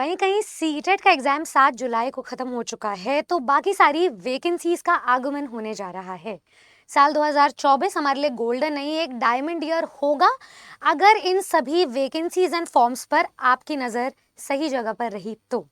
वहीं कहीं सीटेट का एग्जाम 7 जुलाई को खत्म हो चुका है, तो बाकी सारी वैकेंसीज का आगमन होने जा रहा है। साल 2024 हमारे लिए गोल्डन नहीं, एक डायमंड ईयर होगा अगर इन सभी वैकेंसीज एंड फॉर्म्स पर आपकी नजर सही जगह पर रही तो।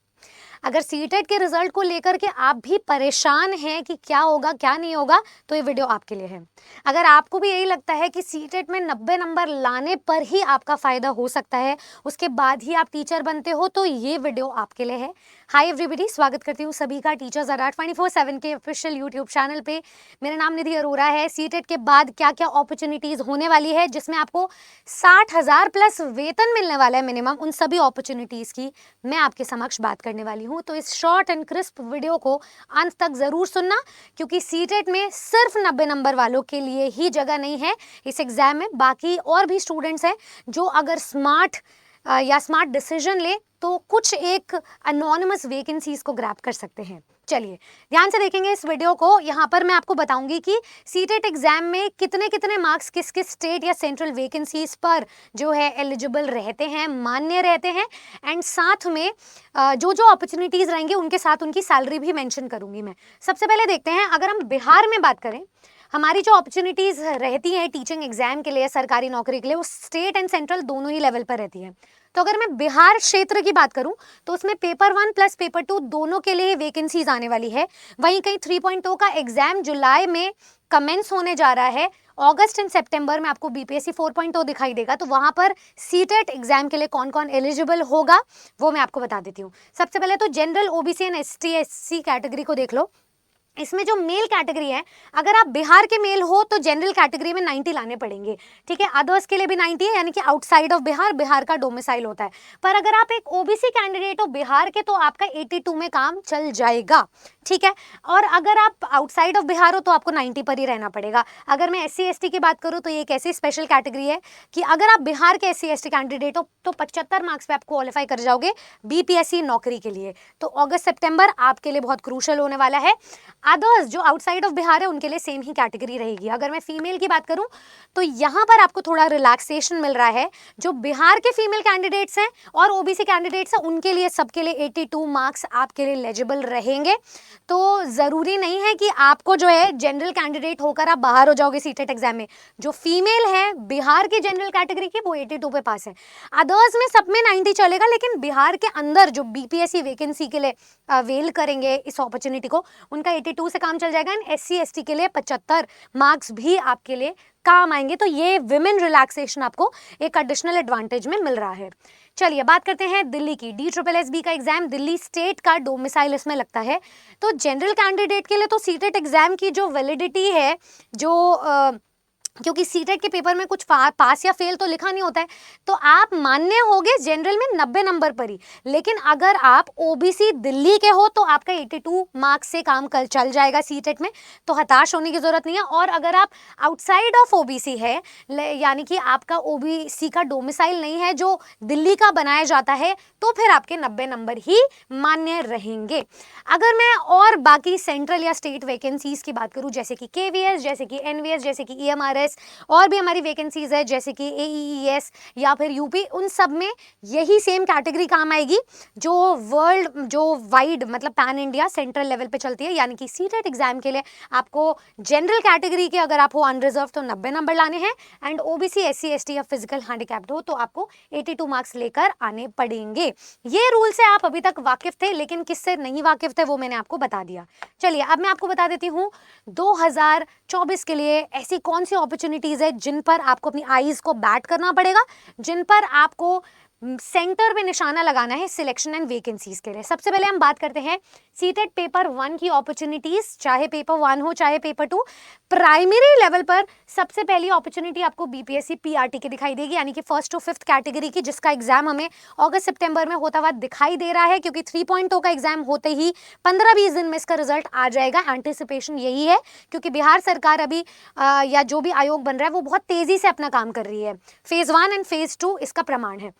अगर सीटेट के रिजल्ट को लेकर के आप भी परेशान हैं कि क्या होगा क्या नहीं होगा, तो ये वीडियो आपके लिए है। अगर आपको भी यही लगता है कि सीटेट में 90 नंबर लाने पर ही आपका फायदा हो सकता है, उसके बाद ही आप टीचर बनते हो, तो ये वीडियो आपके लिए है। हाय एवरीबॉडी, स्वागत करती हूँ सभी का टीचर्स अड्डा 24/7 के ऑफिशियल यूट्यूब चैनल पे। मेरा नाम निधि अरोरा है। सीटेट के बाद क्या क्या अपॉर्चुनिटीज होने वाली है, जिसमें आपको 60,000 प्लस वेतन मिलने वाला है मिनिमम, उन सभी अपॉर्चुनिटीज की मैं आपके समक्ष बात करने वाली हूं। तो इस शॉर्ट एंड क्रिस्प वीडियो को अंत तक जरूर सुनना, क्योंकि सीटेट में सिर्फ 90 नंबर वालों के लिए ही जगह नहीं है इस एग्जाम में। बाकी और भी स्टूडेंट्स हैं जो अगर स्मार्ट डिसीजन ले तो कुछ एक अनोनिमस वैकेंसीज को ग्रैब कर सकते हैं। चलिए ध्यान से देखेंगे इस वीडियो को। यहाँ पर मैं आपको बताऊंगी कि सीटेट एग्जाम में कितने कितने मार्क्स किस किस स्टेट या सेंट्रल वैकेंसीज पर जो है एलिजिबल रहते हैं, मान्य रहते हैं, एंड साथ में जो जो अपॉर्चुनिटीज रहेंगे उनके साथ उनकी सैलरी भी मेंशन करूंगी मैं। सबसे पहले देखते हैं, अगर हम बिहार में बात करें, हमारी जो अपॉर्चुनिटीज रहती हैं टीचिंग एग्जाम के लिए, सरकारी नौकरी के लिए, वो स्टेट एंड सेंट्रल दोनों ही लेवल पर रहती है। तो अगर मैं बिहार क्षेत्र की बात करूं तो उसमें पेपर 1 प्लस पेपर 2 दोनों के लिए वैकेंसीज आने वाली है। वहीं कहीं 3.0 का एग्जाम जुलाई में कमेंस होने जा रहा है। अगस्त एंड सितंबर में आपको बीपीएससी 4.0 दिखाई देगा। तो वहां पर सीटेट एग्जाम के लिए कौन कौन एलिजिबल होगा वो मैं आपको बता देती हूँ। सबसे पहले तो general, OBC and ST SC category को देख लो। इसमें जो मेल कैटेगरी है, अगर आप बिहार के मेल हो तो जनरल कैटेगरी में 90 लाने पड़ेंगे, ठीक है। अदर्स के लिए भी 90 है, यानी कि आउटसाइड ऑफ बिहार, बिहार का डोमिसाइल होता है। पर अगर आप एक ओबीसी कैंडिडेट हो बिहार के, तो आपका 82 में काम चल जाएगा, ठीक है। और अगर आप आउटसाइड ऑफ बिहार हो तो आपको 90 पर ही रहना पड़ेगा। अगर मैं एससी एसटी की बात करूँ तो ये एक ऐसी स्पेशल कैटेगरी है कि अगर आप बिहार के एससी एसटी कैंडिडेट हो तो 75 मार्क्स पे आप क्वालिफाई कर जाओगे बीपीएससी नौकरी के लिए। तो अगस्त सितंबर आपके लिए बहुत क्रूशल होने वाला है। अदर्स जो आउटसाइड ऑफ बिहार है उनके लिए सेम ही कैटेगरी रहेगी। अगर मैं फीमेल की बात करूं तो यहाँ पर आपको थोड़ा रिलैक्सेशन मिल रहा है। जो बिहार के फीमेल कैंडिडेट्स हैं और ओबीसी कैंडिडेट्स हैं उनके लिए, सबके लिए 82 मार्क्स आपके लिए एलिजिबल रहेंगे। तो जरूरी नहीं है कि आपको जो है जनरल कैंडिडेट होकर आप बाहर हो जाओगे सीटेट एग्जाम में। जो फीमेल है बिहार की जनरल कैटेगरी की, वो 82 पे पास है। अदर्स में सब में 90 चलेगा, लेकिन बिहार के अंदर जो बीपीएससी वैकेंसी के लिए अवेल करेंगे इस अपॉर्चुनिटी को, उनका 82 से काम चल जाएगा। एंड एससी एसटी के लिए 75 मार्क्स भी आपके लिए काम आएंगे। तो ये विमेन रिलैक्सेशन आपको एक एडिशनल एडवांटेज में मिल रहा है। चलिए बात करते हैं दिल्ली की। DSSB का एग्जाम दिल्ली स्टेट का डोमिसाइल इसमें लगता है। तो जनरल कैंडिडेट के लिए तो सीटेट एग्जाम की जो वैलिडिटी है, जो क्योंकि सीटेट के पेपर में कुछ पास या फेल तो लिखा नहीं होता है, तो आप मान्य होगे जनरल में 90 नंबर पर ही। लेकिन अगर आप ओबीसी दिल्ली के हो तो आपका 82 मार्क्स से काम कल चल जाएगा सीटेट में, तो हताश होने की जरूरत नहीं है। और अगर आप आउटसाइड ऑफ ओबीसी है, यानी कि आपका ओबीसी का डोमिसाइल नहीं है जो दिल्ली का बनाया जाता है, तो फिर आपके 90 नंबर ही मान्य रहेंगे। अगर मैं और बाकी सेंट्रल या स्टेट वैकेंसीज की बात करूं, जैसे कि केवीएस, जैसे कि एनवीएस, जैसे कि ईएमआरएस, और भी हमारी वैकेंसीज है जैसे कि एईईएस या फिर यूपी, उन सब में यही सेम कैटेगरी काम आएगी जो वाइड मतलब पैन इंडिया सेंट्रल लेवल पे चलती है। यानी कि सीटेट एग्जाम के लिए आपको जनरल कैटेगरी के अगर आप हो अनरिजर्व तो 90 नंबर लाने हैं, एंड ओबीसी, एससी एसटी या फिजिकल हैंडीकैप्ड हो तो आपको 82 मार्क्स लेकर आने पड़ेंगे। ये रूल से आप अभी तक वाकिफ थे, लेकिन किससे नहीं वाकिफ थे वो मैंने आपको बता दिया। चलिए अब मैं आपको बता देती हूँ 2024 के लिए ऐसी कौन सी अपॉर्चुनिटीज है जिन पर आपको अपनी आईज को बैट करना पड़ेगा, जिन पर आपको सेंटर पे निशाना लगाना है सिलेक्शन एंड वैकेंसीज के लिए। सबसे पहले हम बात करते हैं सीटेट पेपर 1 की अपॉर्चुनिटीज, चाहे पेपर 1 हो चाहे पेपर 2। प्राइमरी लेवल पर सबसे पहली अपॉर्चुनिटी आपको बीपीएससी पीआरटी की दिखाई देगी, यानी कि 1st to 5th कैटेगरी की, जिसका एग्जाम हमें अगस्त सितंबर में होता हुआ दिखाई दे रहा है। क्योंकि 3.0 का एग्जाम होते ही 15-20 दिन में इसका रिजल्ट आ जाएगा। एंटिसिपेशन यही है, क्योंकि बिहार सरकार अभी या जो भी आयोग बन रहा है वो बहुत तेजी से अपना काम कर रही है। फेज 1 एंड फेज 2 इसका प्रमाण है।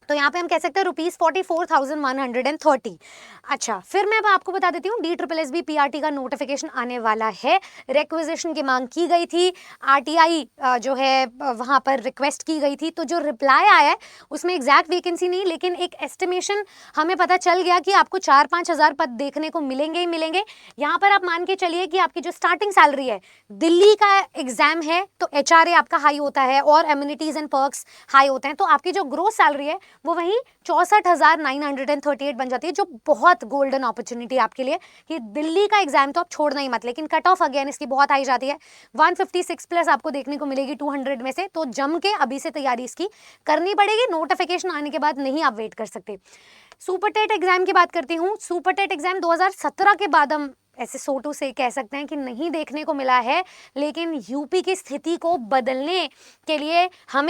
तो यहाँ पे हम कह सकते हैं ₹44,130। अच्छा, फिर मैं अब आपको बता देती हूँ DSSB PRT का नोटिफिकेशन आने वाला है। रिक्वेजिशन की मांग की गई थी, RTI जो है वहाँ पर रिक्वेस्ट की गई थी, तो जो रिप्लाई आया है उसमें एग्जैक्ट वैकेंसी नहीं, लेकिन एक एस्टिमेशन हमें पता चल गया कि आपको 4-5 हज़ार पद देखने को मिलेंगे ही मिलेंगे। यहाँ पर आप मान के चलिए कि आपकी जो स्टार्टिंग सैलरी है, दिल्ली का एग्जाम है तो HRA आपका हाई होता है और एमिनिटीज एंड पर्क्स हाई होते हैं, तो आपकी जो ग्रोस सैलरी है वो वहीं 64,938 बन जाती है, जो बहुत गोल्डन अपॉर्चुनिटी आपके लिए कि दिल्ली का एग्जाम तो आप छोड़ना ही मत, लेकिन कट ऑफ अगेन इसकी बहुत हाई जाती है। 156 प्लस आपको देखने को मिलेगी 200 में से, तो जम के अभी से तैयारी इसकी करनी पड़ेगी। नोटिफिकेशन आने के बाद नहीं आप वेट कर सकते। सुपर टेट एग्जाम की बात करती हूँ। सुपर टेट एग्जाम 2017 के बाद हम ऐसे सोटू से कह सकते हैं कि नहीं देखने को मिला है, लेकिन यूपी की स्थिति को बदलने के लिए हम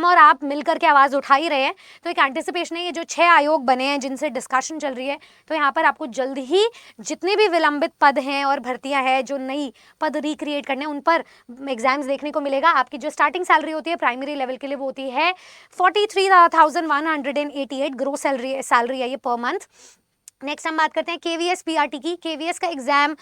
और आप मिलकर के आवाज़ उठा ही रहे हैं। तो एक एंटिसिपेशन है, ये जो 6 आयोग बने हैं जिनसे डिस्कशन चल रही है, तो यहाँ पर आपको जल्द ही जितने भी विलंबित पद हैं और भर्तियाँ हैं, जो नई पद रिक्रिएट करने उन पर एग्जाम्स देखने को मिलेगा। आपकी जो स्टार्टिंग सैलरी होती है प्राइमरी लेवल के लिए वो होती है 43,188 ग्रोस सैलरी है ये पर मंथ। नेक्स्ट हम बात करते हैं KVS PRT की। KVS का एग्जाम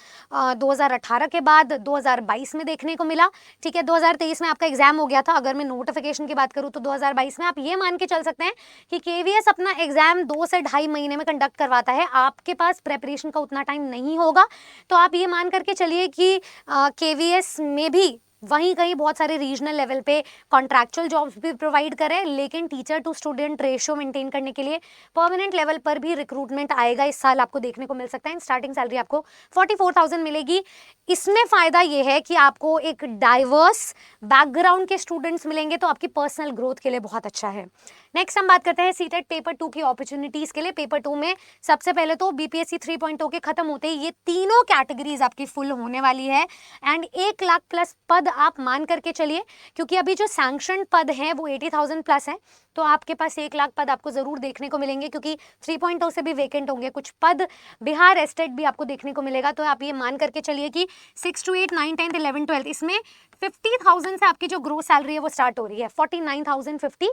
2018 के बाद 2022 में देखने को मिला। ठीक है, 2023 में आपका एग्जाम हो गया था। अगर मैं नोटिफिकेशन की बात करूं तो 2022 में आप ये मान के चल सकते हैं कि KVS अपना एग्जाम 2 से ढाई महीने में कंडक्ट करवाता है। आपके पास प्रेपरेशन का उतना टाइम नहीं होगा, तो आप ये मान करके चलिए कि KVS में भी वहीं कहीं बहुत सारे रीजनल लेवल पे कॉन्ट्रैक्चुअल जॉब्स भी प्रोवाइड करें, लेकिन teacher to student ratio maintain करने के लिए परमानेंट लेवल पर भी रिक्रूटमेंट आएगा इस साल, आपको देखने को मिल सकता है। स्टार्टिंग सैलरी आपको 44,000 मिलेगी। इसमें फ़ायदा ये है कि आपको एक डाइवर्स बैकग्राउंड के स्टूडेंट्स मिलेंगे, तो आपकी पर्सनल ग्रोथ के लिए बहुत अच्छा है। नेक्स्ट हम बात करते हैं सीटेट पेपर 2 की अपॉर्चुनिटीज़ के लिए। पेपर 2 में सबसे पहले तो BPSC 3.0 के खत्म होते ही ये तीनों कैटेगरीज आपकी फुल होने वाली है एंड 1 लाख प्लस पद आप मान करके चलिए, क्योंकि अभी जो सैंक्शन पद हैं वो 80,000 प्लस है, तो आपके पास 1 लाख पद आपको जरूर देखने को मिलेंगे, क्योंकि 3.0 से भी वेकेंट होंगे कुछ पद। बिहार एस्टेट भी आपको देखने को मिलेगा, तो आप ये मान करके चलिए कि 6 to 8, 9, 10, 11, 12 इसमें 50,000 से आपकी जो ग्रोस सैलरी है वो स्टार्ट हो रही है। 49,050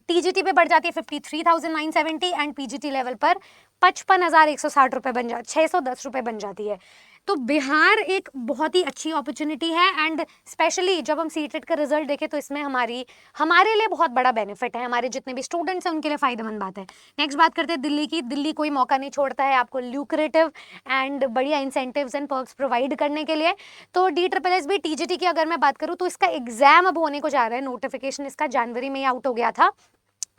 TGT पे बढ़ जाती है 53,970 एंड PGT लेवल पर 55,160 रुपये बन जा 610 रुपये बन जाती है। तो बिहार एक बहुत ही अच्छी अपॉर्चुनिटी है एंड स्पेशली जब हम सीटेट का रिजल्ट देखें तो इसमें हमारे लिए बहुत बड़ा बेनिफिट है। हमारे जितने भी स्टूडेंट्स हैं उनके लिए फायदेमंद बात है। नेक्स्ट बात करते हैं दिल्ली की। दिल्ली कोई मौका नहीं छोड़ता है आपको ल्यूक्रेटिव एंड बढ़िया इंसेंटिव्स एंड पर्क्स प्रोवाइड करने के लिए। तो DSSB TGT की अगर मैं बात करूँ तो इसका एग्जाम अब होने को जा रहा है। नोटिफिकेशन इसका जनवरी में ही आउट हो गया था,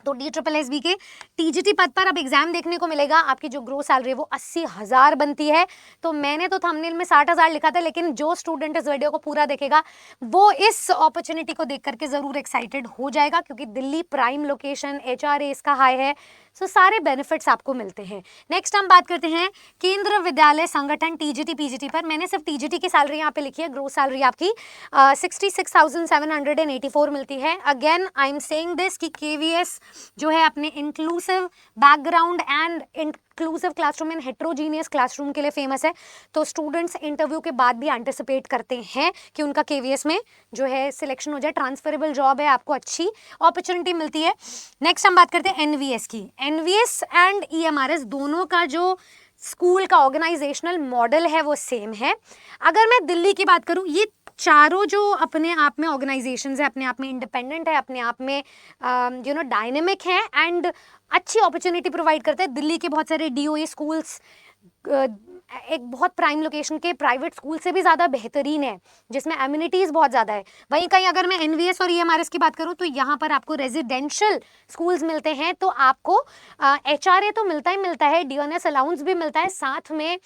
तो DSSB के TGT पद पर अब एग्जाम देखने को मिलेगा। आपकी जो ग्रोस सैलरी है वो 80,000 बनती है। तो मैंने तो थंबनेल में 60,000 लिखा था, लेकिन जो स्टूडेंट इस वीडियो को पूरा देखेगा वो इस अपॉर्चुनिटी को देख करके जरूर एक्साइटेड हो जाएगा, क्योंकि दिल्ली प्राइम लोकेशन, HRA इसका हाई है, सो सारे बेनिफिट्स आपको मिलते हैं। नेक्स्ट हम बात करते हैं केंद्र विद्यालय संगठन TGT PGT पर। मैंने सिर्फ TGT की सैलरी यहाँ पे लिखी है। ग्रोस सैलरी आपकी 66,784 मिलती है। Again I am saying this कि KVS जो है अपने inclusive background and inclusive classroom and heterogeneous classroom के लिए फेमस है। तो स्टूडेंट्स इंटरव्यू के बाद भी एंटिसिपेट करते हैं कि उनका KVS में जो है सिलेक्शन हो जाए। ट्रांसफरेबल जॉब है, आपको अच्छी अपॉर्चुनिटी मिलती है। नेक्स्ट हम बात करते हैं NVS की। NVS एंड EMRS दोनों का जो स्कूल का ऑर्गेनाइजेशनल मॉडल है वो सेम है। अगर मैं दिल्ली की बात करूं, ये चारों जो अपने आप में ऑर्गेनाइजेशंस है, अपने आप में इंडिपेंडेंट है, अपने आप में डायनेमिक है एंड अच्छी अपॉर्चुनिटी प्रोवाइड करते हैं। दिल्ली के बहुत सारे DOE स्कूल्स एक बहुत प्राइम लोकेशन के प्राइवेट स्कूल से भी ज़्यादा बेहतरीन है, जिसमें एमिनिटीज़ बहुत ज़्यादा है। वहीं कहीं अगर मैं NVS और EMRS की बात करूँ तो यहाँ पर आपको रेजिडेंशियल स्कूल्स मिलते हैं, तो आपको HRA तो मिलता ही मिलता है, DNS अलाउंस भी मिलता है। साथ में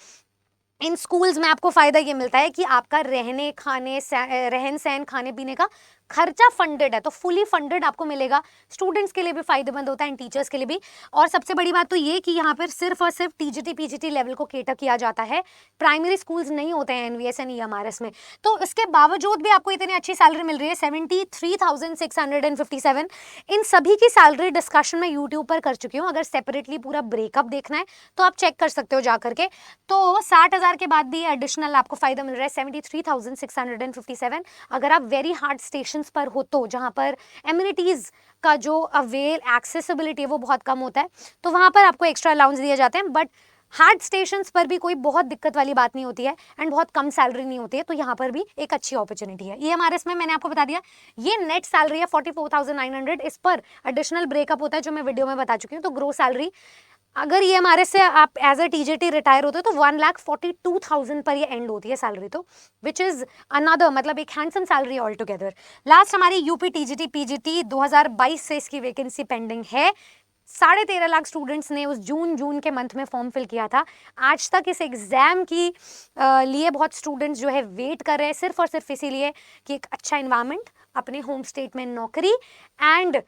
इन स्कूल्स में आपको फ़ायदा ये मिलता है कि आपका रहने खाने रहन सहन खाने पीने का खर्चा फंडेड है, तो फुली फंडेड आपको मिलेगा। स्टूडेंट्स के लिए भी फायदेमंद होता है एंड टीचर्स के लिए भी। और सबसे बड़ी बात तो ये कि यहाँ पर सिर्फ और सिर्फ TGT PGT लेवल को केटर किया जाता है, प्राइमरी स्कूल्स नहीं होते हैं NVS एंड EMRS में। तो इसके बावजूद भी आपको इतनी अच्छी सैलरी मिल रही है 73,657। इन सभी की सैलरी डिस्कशन मैं यूट्यूब पर कर चुकी हूँ। अगर सेपरेटली पूरा ब्रेकअप देखना है तो आप चेक कर सकते हो जा करके। तो 60,000 के बाद भी एडिशनल आपको फायदा मिल रहा है 73,657। अगर आप वेरी हार्ड स्टेशन लोकेशंस पर हो, तो जहाँ पर एमिनिटीज़ का जो अवेल एक्सेसिबिलिटी है वो बहुत कम होता है, तो वहाँ पर आपको एक्स्ट्रा अलाउंस दिए जाते हैं। बट हार्ड स्टेशंस पर भी कोई बहुत दिक्कत वाली बात नहीं होती है एंड बहुत कम सैलरी नहीं होती है, तो यहाँ पर भी एक अच्छी अपॉर्चुनिटी है। ईएमआरएस में मैंने आपको बता दिया, ये नेट सैलरी है 44,900, इस पर एडिशनल ब्रेकअप होता है जो मैं वीडियो में बता चुकी हूँ। तो ग्रोस सैलरी अगर ईएमआरएस से आप एज अ टीजेटी रिटायर होते हो तो 1,42,000 पर ये एंड होती है सैलरी, तो विच इज अनदर मतलब एक handsome salary all together. Last हमारी यूपी टीजीटी पीजीटी 2022 से इसकी वैकेंसी पेंडिंग है। 13.5 लाख स्टूडेंट्स ने उस जून के मंथ में फॉर्म फिल किया था। आज तक इस एग्जाम की लिए बहुत स्टूडेंट्स जो है वेट कर रहे हैं, सिर्फ और सिर्फ इसीलिए कि एक अच्छा इन्वायरमेंट, अपने होम स्टेट में नौकरी एंड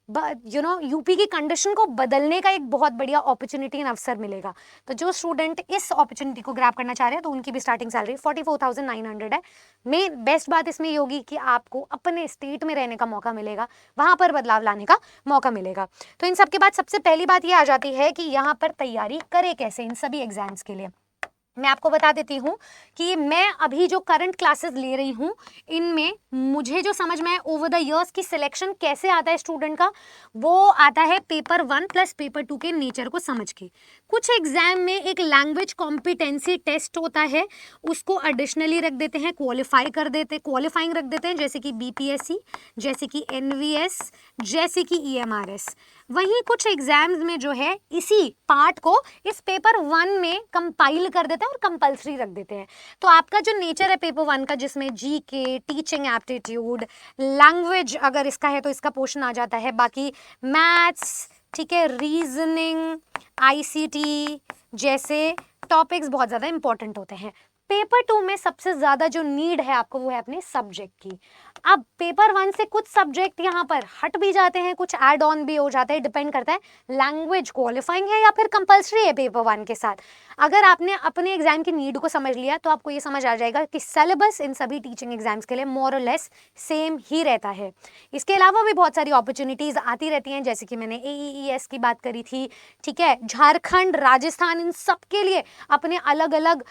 यूपी की कंडीशन को बदलने का एक बहुत बढ़िया अपॉर्चुनिटी एंड अवसर मिलेगा। तो जो स्टूडेंट इस अपॉर्चुनिटी को ग्रैब करना चाह रहे हैं तो उनकी भी स्टार्टिंग सैलरी 44,900 है। मेन बेस्ट बात इसमें ये होगी कि आपको अपने स्टेट में रहने का मौका मिलेगा, वहां पर बदलाव लाने का मौका मिलेगा। तो इन सब के बाद सबसे पहली बात ये आ जाती है कि यहाँ पर तैयारी करें कैसे इन सभी एग्जाम्स के लिए। मैं आपको बता देती हूँ कि मैं अभी जो करंट क्लासेस ले रही हूँ इनमें मुझे जो समझ में ओवर द इयर्स की सिलेक्शन कैसे आता है स्टूडेंट का, वो आता है पेपर 1 प्लस पेपर 2 के नेचर को समझ के। कुछ एग्जाम में एक लैंग्वेज कॉम्पिटेंसी टेस्ट होता है, उसको एडिशनली रख देते हैं, क्वालिफाइंग रख देते हैं, जैसे कि बीपीएससी, जैसे कि एनवीएस, जैसे कि ईएमआरएस। वहीं कुछ एग्जाम्स में जो है इसी पार्ट को इस पेपर 1 में कंपाइल कर देते हैं और कंपल्सरी रख देते हैं। तो आपका जो नेचर है पेपर 1 का, जिसमें जीके, टीचिंग एप्टीट्यूड, लैंग्वेज अगर इसका है तो इसका पोर्शन आ जाता है, बाकी मैथ्स, ठीक है, रीजनिंग, आईसीटी जैसे टॉपिक्स बहुत ज़्यादा इंपॉर्टेंट होते हैं। पेपर 2 में सबसे ज़्यादा जो नीड है आपको वो है अपने सब्जेक्ट की। अब पेपर 1 से कुछ सब्जेक्ट यहाँ पर हट भी जाते हैं, कुछ ऐड ऑन भी हो जाते हैं, डिपेंड करता है लैंग्वेज क्वालिफाइंग है या फिर कंपल्सरी है पेपर 1 के साथ। अगर आपने अपने एग्जाम की नीड को समझ लिया तो आपको ये समझ आ जाएगा कि सिलेबस इन सभी टीचिंग एग्जाम्स के लिए मोर और लेस सेम ही रहता है। इसके अलावा भी बहुत सारी अपॉर्चुनिटीज़ आती रहती हैं, जैसे कि मैंने AEES की बात करी थी, ठीक है, झारखंड, राजस्थान, इन सब के लिए अपने अलग अलग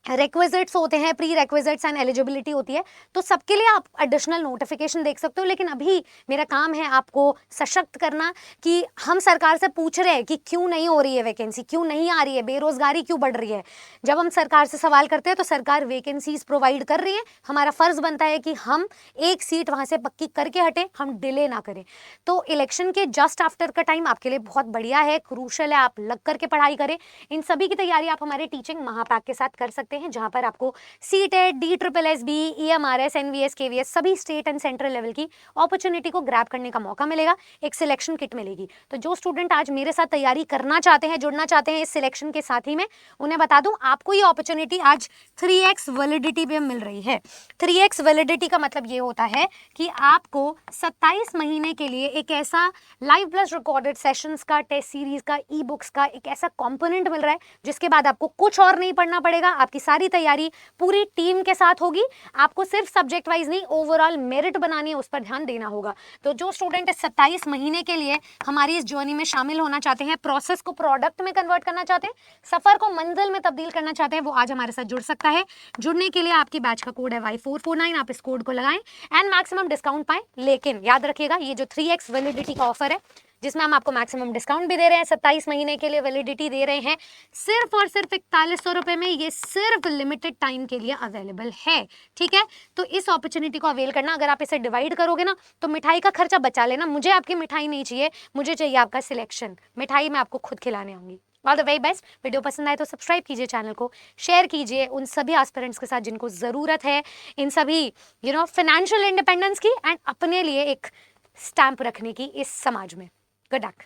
रिक्विजिट्स होते हैं, प्री रिक्विजिट्स एंड एलिजिबिलिटी होती है, तो सबके लिए आप एडिशनल नोटिफिकेशन देख सकते हो। लेकिन अभी मेरा काम है आपको सशक्त करना कि हम सरकार से पूछ रहे हैं कि क्यों नहीं हो रही है वैकेंसी, क्यों नहीं आ रही है, बेरोजगारी क्यों बढ़ रही है। जब हम सरकार से सवाल करते हैं तो सरकार वैकेंसीज प्रोवाइड कर रही है, हमारा फर्ज बनता है कि हम एक सीट वहां से पक्की करके हटे, हम डिले ना करें। तो इलेक्शन के जस्ट आफ्टर का टाइम आपके लिए बहुत बढ़िया है, क्रूशल है, आप लग करके पढ़ाई करें। इन सभी की तैयारी आप हमारे टीचिंग महापैक के साथ कर सकते हैं, जहां पर आपको CTET, DSSB, EMRS, NVS, KVS सभी स्टेट एंड सेंट्रल लेवल की अपॉर्चुनिटी को ग्रैब करने का मौका मिलेगा, एक सिलेक्शन किट मिलेगी। तो जो स्टूडेंट आज मेरे साथ तैयारी करना चाहते हैं, जुड़ना चाहते हैं इस सिलेक्शन के साथ ही में, उन्हें बता दूं आपको ये अपॉर्चुनिटी आज 3x वैलिडिटी पे मिल रही है। 3x वैलिडिटी का मतलब ये होता है कि आपको 27 महीने के लिए एक ऐसा लाइव प्लस रिकॉर्डेड सेशंस का, टेस्ट सीरीज का, ई-बुक्स का एक ऐसा कंपोनेंट मिल रहा है जिसके बाद आपको कुछ और नहीं पढ़ना पड़ेगा। आपकी सारी तैयारी पूरी टीम के साथ होगी, आपको सिर्फ सब्जेक्ट वाइज नहीं ओवरऑल मेरिट बनानी है, उस पर ध्यान देना होगा। तो जो स्टूडेंट 27 महीने के लिए हमारी इस जर्नी में शामिल होना चाहते हैं, प्रोसेस को प्रोडक्ट में कन्वर्ट करना चाहते हैं, सफर को मंजिल में तब्दील करना चाहते हैं, वो आज हमारे साथ जुड़ सकता है। जुड़ने के लिए आपकी बैच का कोड है Y449, आप इस कोड को लगाएं एंड मैक्सिमम डिस्काउंट पाएं। लेकिन याद रखिएगा ये जो 3x वैलिडिटी का ऑफर है, जिसमें हम आपको मैक्सिमम डिस्काउंट भी दे रहे हैं, 27 महीने के लिए वैलिडिटी दे रहे हैं, सिर्फ और सिर्फ 4100 रुपए में, ये सिर्फ लिमिटेड टाइम के लिए अवेलेबल है। ठीक है, तो इस अपॉर्चुनिटी को अवेल करना। अगर आप इसे डिवाइड करोगे ना तो मिठाई का खर्चा बचा लेना, मुझे आपकी मिठाई नहीं चाहिए, मुझे चाहिए आपका सिलेक्शन। मिठाई मैं आपको खुद खिलाने आऊंगी। All the very best. Video पसंद आए तो सब्सक्राइब कीजिए, चैनल को शेयर कीजिए उन सभी एस्पिरेंट्स के साथ जिनको ज़रूरत है इन सभी फाइनेंशियल इंडिपेंडेंस की एंड अपने लिए एक स्टैंप रखने की इस समाज में। Good luck.